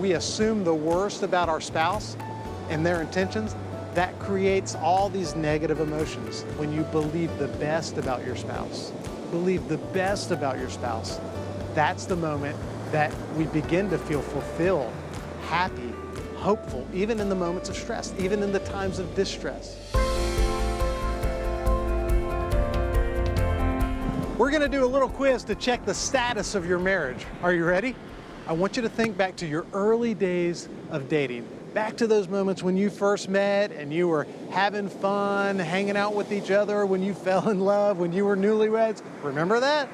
when we assume the worst about our spouse and their intentions, that creates all these negative emotions. When you believe the best about your spouse, believe the best about your spouse, that's the moment that we begin to feel fulfilled, happy, hopeful, even in the moments of stress, even in the times of distress. We're gonna do a little quiz to check the status of your marriage. Are you ready? I want you to think back to your early days of dating. Back to those moments when you first met and you were having fun, hanging out with each other, when you fell in love, when you were newlyweds. Remember that?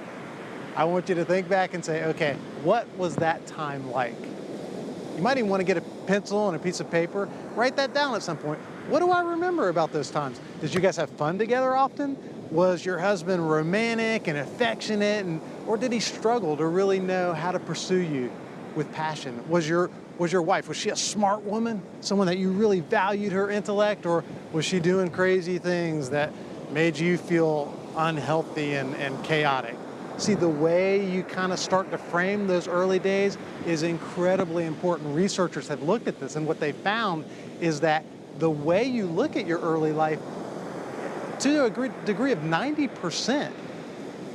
I want you to think back and say, okay, what was that time like? You might even want to get a pencil and a piece of paper, write that down at some point. What do I remember about those times? Did you guys have fun together often? Was your husband romantic and affectionate, or did he struggle to really know how to pursue you with passion? Was your wife, was she a smart woman? Someone that you really valued her intellect, or was she doing crazy things that made you feel unhealthy and chaotic? See, the way you kind of start to frame those early days is incredibly important. Researchers have looked at this, and what they found is that the way you look at your early life, to a degree of 90%,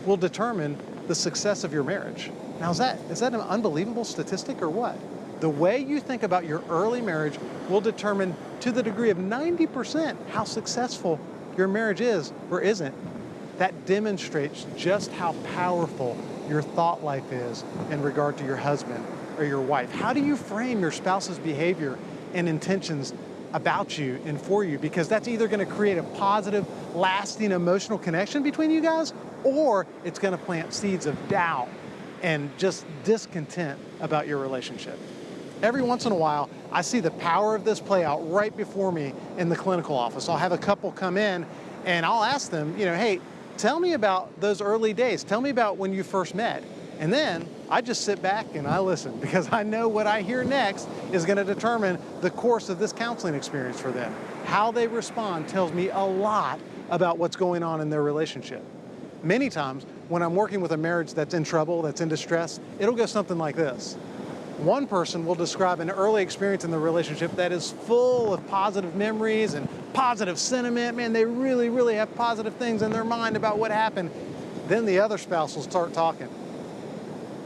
will determine the success of your marriage. Now, is that an unbelievable statistic or what? The way you think about your early marriage will determine, to the degree of 90%, how successful your marriage is or isn't. That demonstrates just how powerful your thought life is in regard to your husband or your wife. How do you frame your spouse's behavior and intentions about you and for you? Because that's either going to create a positive, lasting emotional connection between you guys, or it's going to plant seeds of doubt and just discontent about your relationship. Every once in a while, I see the power of this play out right before me in the clinical office. I'll have a couple come in and I'll ask them, hey, tell me about those early days. Tell me about when you first met. And then I just sit back and I listen, because I know what I hear next is going to determine the course of this counseling experience for them. How they respond tells me a lot about what's going on in their relationship. Many times when I'm working with a marriage that's in trouble, that's in distress, it'll go something like this. One person will describe an early experience in the relationship that is full of positive memories and positive sentiment. Man, they really, really have positive things in their mind about what happened. Then the other spouse will start talking.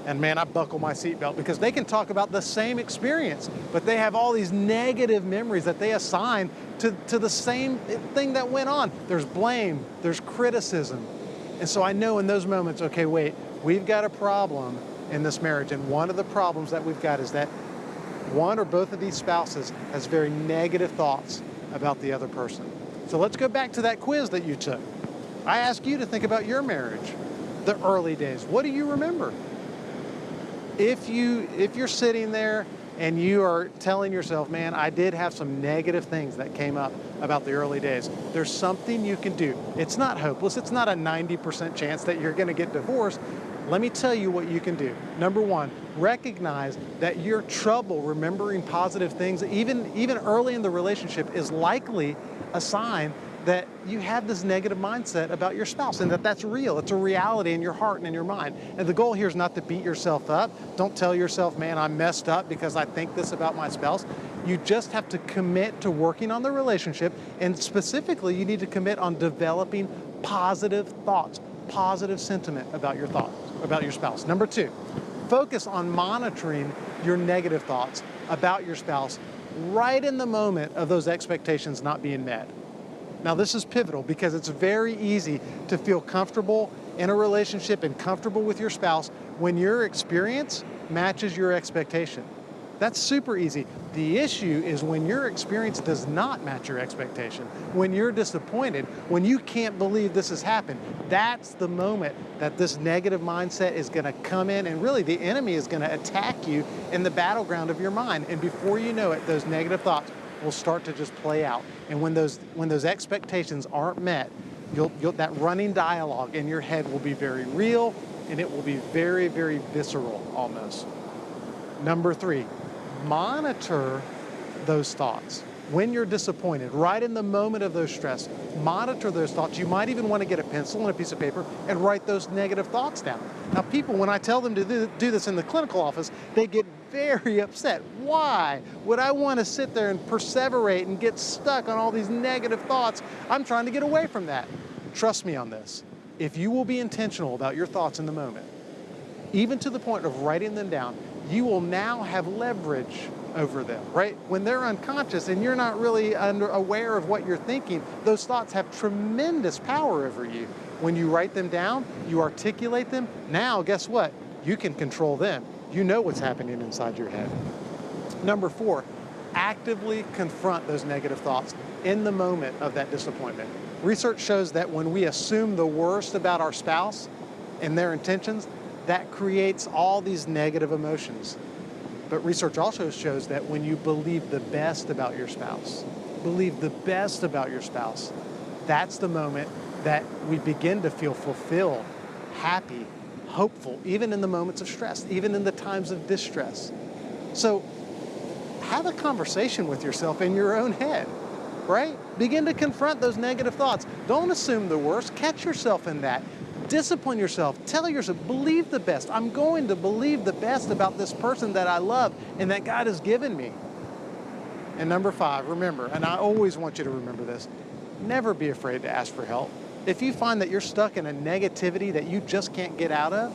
And man, I buckle my seatbelt, because they can talk about the same experience, but they have all these negative memories that they assign to the same thing that went on. There's blame, there's criticism. And so I know in those moments, okay, wait, we've got a problem in this marriage. And one of the problems that we've got is that one or both of these spouses has very negative thoughts about the other person. So let's go back to that quiz that you took. I asked you to think about your marriage, the early days. What do you remember? If you're sitting there and you are telling yourself, man, I did have some negative things that came up about the early days, there's something you can do. It's not hopeless. It's not a 90% chance that you're going to get divorced. Let me tell you what you can do. Number one, recognize that your trouble remembering positive things, even early in the relationship, is likely a sign that you have this negative mindset about your spouse, and that's real. It's a reality in your heart and in your mind. And the goal here is not to beat yourself up. Don't tell yourself, man, I'm messed up because I think this about my spouse. You just have to commit to working on the relationship, and specifically, you need to commit on developing positive thoughts, positive sentiment about your thoughts, about your spouse. Number two, focus on monitoring your negative thoughts about your spouse right in the moment of those expectations not being met. Now, this is pivotal, because it's very easy to feel comfortable in a relationship and comfortable with your spouse when your experience matches your expectation. That's super easy. The issue is when your experience does not match your expectation, when you're disappointed, when you can't believe this has happened. That's the moment that this negative mindset is going to come in, and really the enemy is going to attack you in the battleground of your mind. And before you know it, those negative thoughts will start to just play out. And when those expectations aren't met, that running dialogue in your head will be very real, and it will be very, very visceral almost. Number three, monitor those thoughts. When you're disappointed, right in the moment of those stress, monitor those thoughts. You might even want to get a pencil and a piece of paper and write those negative thoughts down. Now, people, when I tell them to do this in the clinical office, they get very upset. Why would I want to sit there and perseverate and get stuck on all these negative thoughts? I'm trying to get away from that. Trust me on this. If you will be intentional about your thoughts in the moment, even to the point of writing them down, you will now have leverage over them, right? When they're unconscious and you're not really aware of what you're thinking, those thoughts have tremendous power over you. When you write them down, you articulate them, now guess what? You can control them. You know what's happening inside your head. Number 4, actively confront those negative thoughts in the moment of that disappointment. Research shows that when we assume the worst about our spouse and their intentions, that creates all these negative emotions. But research also shows that when you believe the best about your spouse, that's the moment that we begin to feel fulfilled, happy, hopeful, even in the moments of stress, even in the times of distress. So have a conversation with yourself in your own head, right? Begin to confront those negative thoughts. Don't assume the worst. Catch yourself in that. Discipline yourself. Tell yourself, believe the best. I'm going to believe the best about this person that I love and that God has given me. And number 5, remember, and I always want you to remember this, never be afraid to ask for help. If you find that you're stuck in a negativity that you just can't get out of,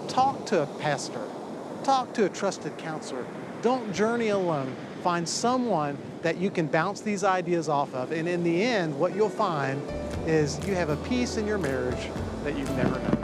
talk to a pastor. Talk to a trusted counselor. Don't journey alone. Find someone that you can bounce these ideas off of. And in the end, what you'll find is you have a peace in your marriage that you've never known.